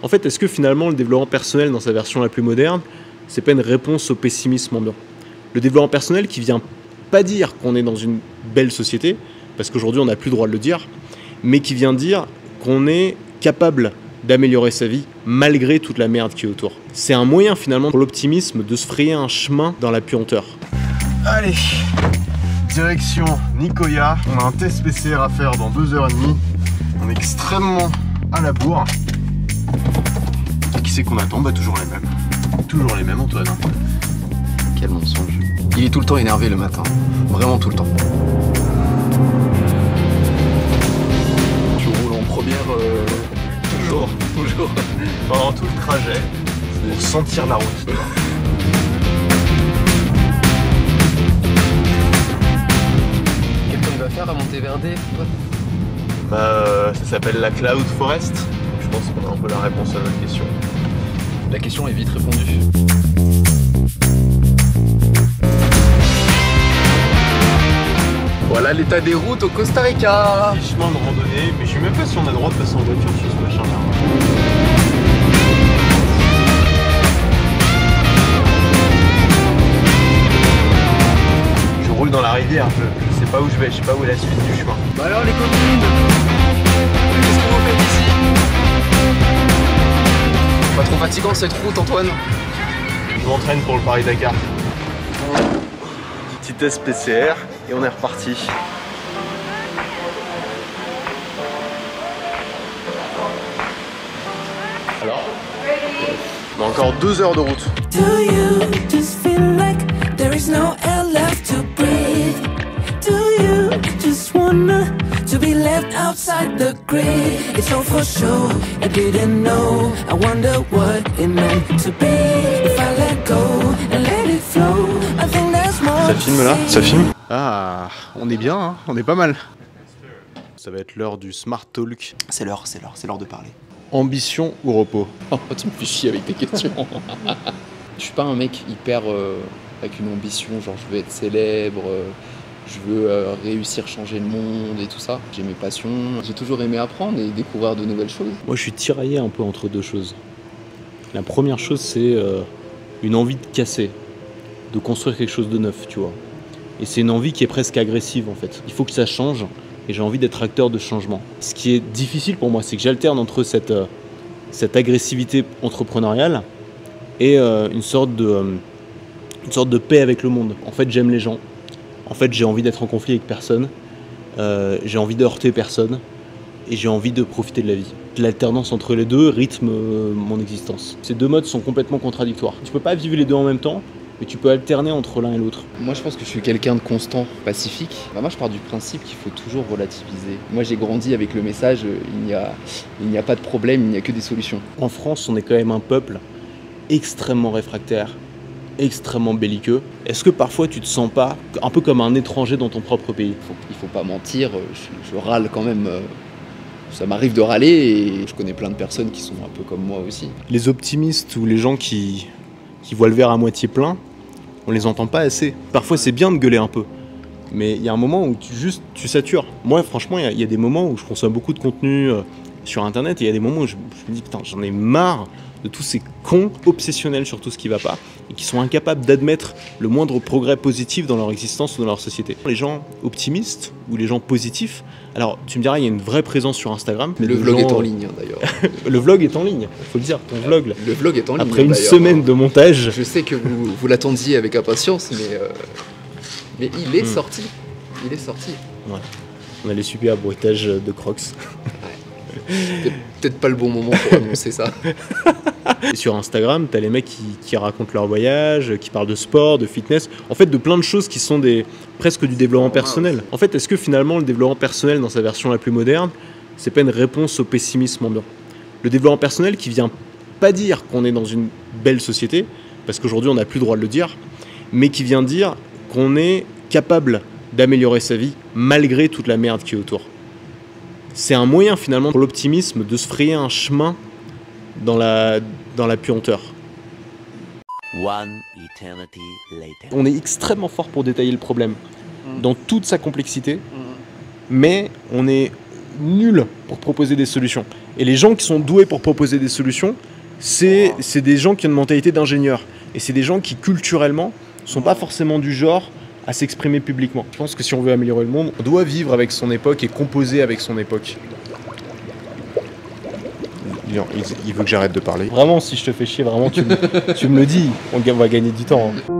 En fait, est-ce que finalement le développement personnel dans sa version la plus moderne, c'est pas une réponse au pessimisme ambiant? Le développement personnel qui vient pas dire qu'on est dans une belle société, parce qu'aujourd'hui on n'a plus le droit de le dire, mais qui vient dire qu'on est capable d'améliorer sa vie malgré toute la merde qui est autour. C'est un moyen finalement pour l'optimisme de se frayer un chemin dans la puanteur. Allez, direction Nicoya. On a un test PCR à faire dans 2h30. On est extrêmement à la bourre. Et qui c'est qu'on attend? Bah toujours les mêmes. Toujours les mêmes, Antoine. Quel mensonge. Il est tout le temps énervé le matin. Vraiment tout le temps. Tu roules en première toujours. Pendant tout le trajet. Pour sentir la route. Qu'est-ce qu'on va faire à Monteverde? Bah ça s'appelle la Cloud Forest. Je pense qu'on a un peu la réponse à notre question. La question est vite répondue. Voilà l'état des routes au Costa Rica. Petit chemin de randonnée, mais je sais même pas si on a le droit de passer en voiture sur ce machin-là. Je roule dans la rivière, je sais pas où je vais, je sais pas où est la suite du chemin. Bah alors les copines, qu'est-ce que vous faites ici? Pas trop fatigant cette route, Antoine? Je m'entraîne pour le Paris-Dakar. Petit test PCR et on est reparti. Alors, on a encore 2 heures de route. Do you just feel like there is no air left to breathe? Do you just wanna to be left outside the grid? It's all for sure, I didn't know. I wonder what it meant to be. If I let go and let it flow, I think there's more. Ça filme là? Ça filme? Ah, on est bien, hein, on est pas mal. Ça va être l'heure du Smart Talk. C'est l'heure de parler. Ambition ou repos? Oh, tu me fais chier avec tes questions. Je suis pas un mec hyper avec une ambition, genre je veux être célèbre, je veux réussir, changer le monde et tout ça. J'ai mes passions, j'ai toujours aimé apprendre et découvrir de nouvelles choses. Moi je suis tiraillé un peu entre deux choses. La première chose c'est une envie de casser, de construire quelque chose de neuf, tu vois. Et c'est une envie qui est presque agressive en fait. Il faut que ça change et j'ai envie d'être acteur de changement. Ce qui est difficile pour moi, c'est que j'alterne entre cette agressivité entrepreneuriale et une sorte de paix avec le monde. En fait, j'aime les gens. En fait, j'ai envie d'être en conflit avec personne. J'ai envie de heurter personne. Et j'ai envie de profiter de la vie. L'alternance entre les deux rythme mon existence. Ces deux modes sont complètement contradictoires. Tu peux pas vivre les deux en même temps, mais tu peux alterner entre l'un et l'autre. Moi je pense que je suis quelqu'un de constant, pacifique. Bah, moi je pars du principe qu'il faut toujours relativiser. Moi j'ai grandi avec le message il n'y a pas de problème, il n'y a que des solutions. En France, on est quand même un peuple extrêmement réfractaire, extrêmement belliqueux. Est-ce que parfois tu te sens pas un peu comme un étranger dans ton propre pays? Il faut pas mentir, je râle quand même. Ça m'arrive de râler et je connais plein de personnes qui sont un peu comme moi aussi. Les optimistes ou les gens qui voient le verre à moitié plein, on les entend pas assez. Parfois c'est bien de gueuler un peu, mais il y a un moment où tu satures. Moi franchement, il y a des moments où je consomme beaucoup de contenu sur internet et il y a des moments où je me dis putain, j'en ai marre de tous ces cons obsessionnels sur tout ce qui va pas et qui sont incapables d'admettre le moindre progrès positif dans leur existence ou dans leur société. Les gens optimistes ou les gens positifs, alors tu me diras, il y a une vraie présence sur Instagram. Le vlog est en ligne hein, d'ailleurs. Le vlog est en ligne, faut le dire, ton vlog. Là. Le vlog est en ligne. Après une d'ailleurs. semaine de montage. Je sais que vous l'attendiez avec impatience, mais il est sorti. Il est sorti. Ouais. On a les super bruitages de Crocs. Ouais. Peut-être pas le bon moment pour annoncer ça. Et sur Instagram, t'as les mecs qui racontent leur voyage, qui parlent de sport, de fitness, en fait de plein de choses qui sont presque du développement personnel. En fait, est-ce que finalement le développement personnel dans sa version la plus moderne, c'est pas une réponse au pessimisme ambiant? Le développement personnel qui vient pas dire qu'on est dans une belle société, parce qu'aujourd'hui on n'a plus le droit de le dire, mais qui vient dire qu'on est capable d'améliorer sa vie malgré toute la merde qui est autour. C'est un moyen finalement pour l'optimisme de se frayer un chemin dans la puanteur. One eternity later. On est extrêmement fort pour détailler le problème dans toute sa complexité, mais on est nuls pour proposer des solutions. Et les gens qui sont doués pour proposer des solutions, c'est des gens qui ont une mentalité d'ingénieur. Et c'est des gens qui, culturellement, sont pas forcément du genre à s'exprimer publiquement. Je pense que si on veut améliorer le monde, on doit vivre avec son époque et composer avec son époque. Non, il veut que j'arrête de parler. Vraiment, si je te fais chier, vraiment, tu me le dis. On va gagner du temps. Hein.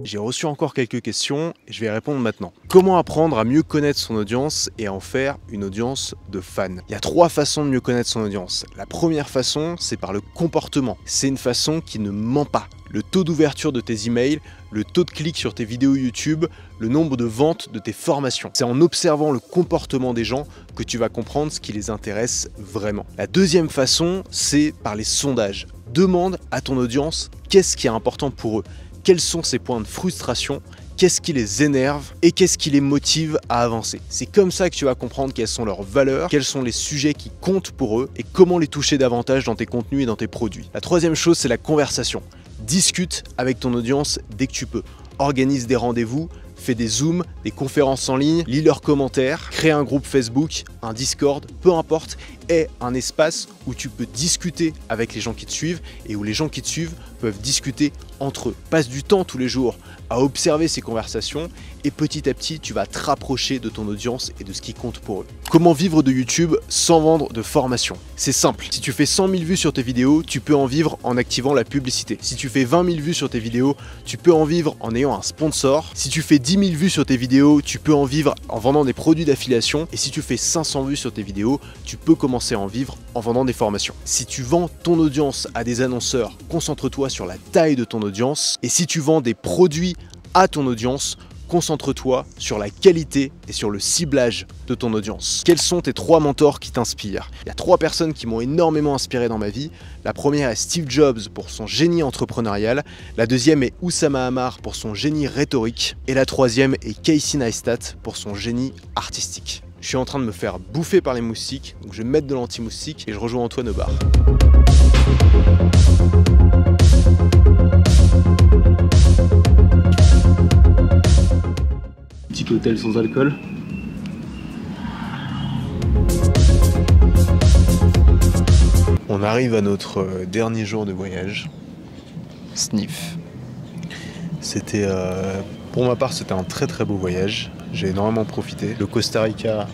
J'ai reçu encore quelques questions et je vais y répondre maintenant. Comment apprendre à mieux connaître son audience et à en faire une audience de fans? Il y a 3 façons de mieux connaître son audience. La première façon, c'est par le comportement. C'est une façon qui ne ment pas. Le taux d'ouverture de tes emails, le taux de clics sur tes vidéos YouTube, le nombre de ventes de tes formations. C'est en observant le comportement des gens que tu vas comprendre ce qui les intéresse vraiment. La deuxième façon, c'est par les sondages. Demande à ton audience qu'est-ce qui est important pour eux. Quels sont ces points de frustration, qu'est-ce qui les énerve et qu'est-ce qui les motive à avancer. C'est comme ça que tu vas comprendre quelles sont leurs valeurs, quels sont les sujets qui comptent pour eux et comment les toucher davantage dans tes contenus et dans tes produits. La troisième chose, c'est la conversation. Discute avec ton audience dès que tu peux. Organise des rendez-vous, fais des zooms, des conférences en ligne, lis leurs commentaires, crée un groupe Facebook, un Discord, peu importe, aie un espace où tu peux discuter avec les gens qui te suivent et où les gens qui te suivent peuvent discuter entre eux. Passe du temps tous les jours à observer ces conversations et petit à petit, tu vas te rapprocher de ton audience et de ce qui compte pour eux. Comment vivre de YouTube sans vendre de formation? C'est simple. Si tu fais 100 000 vues sur tes vidéos, tu peux en vivre en activant la publicité. Si tu fais 20 000 vues sur tes vidéos, tu peux en vivre en ayant un sponsor. Si tu fais 10 000 vues sur tes vidéos, tu peux en vivre en vendant des produits d'affiliation. Et si tu fais 500 vues sur tes vidéos, tu peux commencer à en vivre en vendant des formations. Si tu vends ton audience à des annonceurs, concentre-toi sur la taille de ton audience. Et si tu vends des produits à ton audience, concentre-toi sur la qualité et sur le ciblage de ton audience. Quels sont tes 3 mentors qui t'inspirent? Il y a 3 personnes qui m'ont énormément inspiré dans ma vie. La première est Steve Jobs pour son génie entrepreneurial. La deuxième est Oussama Ammar pour son génie rhétorique. Et la troisième est Casey Neistat pour son génie artistique. Je suis en train de me faire bouffer par les moustiques, donc je vais mettre de l'anti-moustique et je rejoins Antoine au bar. Petit hôtel sans alcool. On arrive à notre dernier jour de voyage. Sniff. C'était, pour ma part, c'était un très très beau voyage. J'ai énormément profité. Le Costa Rica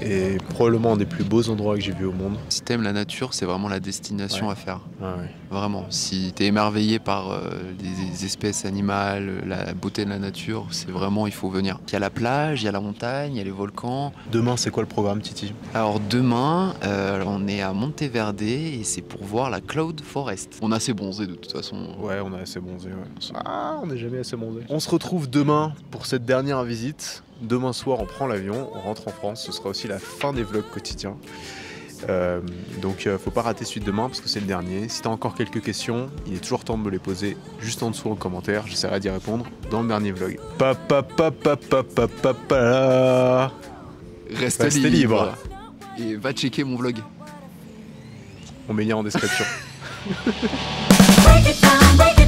est probablement un des plus beaux endroits que j'ai vu au monde. Si t'aimes la nature, c'est vraiment la destination à faire. Ouais. Vraiment. Si t'es émerveillé par les espèces animales, la beauté de la nature, c'est vraiment, il faut venir. Il y a la plage, il y a la montagne, il y a les volcans. Demain, c'est quoi le programme, Titi? Alors demain, on est à Monteverde et c'est pour voir la Cloud Forest. On a assez bronzé de toute façon. Ouais, on est assez bronzé. Ouais. Ah, on n'est jamais assez bronzé. On se retrouve demain pour cette dernière visite. Demain soir, on prend l'avion, on rentre en France. Ce sera aussi la fin des vlogs quotidiens. Donc faut pas rater celui de demain parce que c'est le dernier. Si t'as encore quelques questions, il est toujours temps de me les poser juste en dessous en commentaire. J'essaierai d'y répondre dans le dernier vlog. Reste libre. Et va checker mon vlog. On met lien en description. Break it down, break it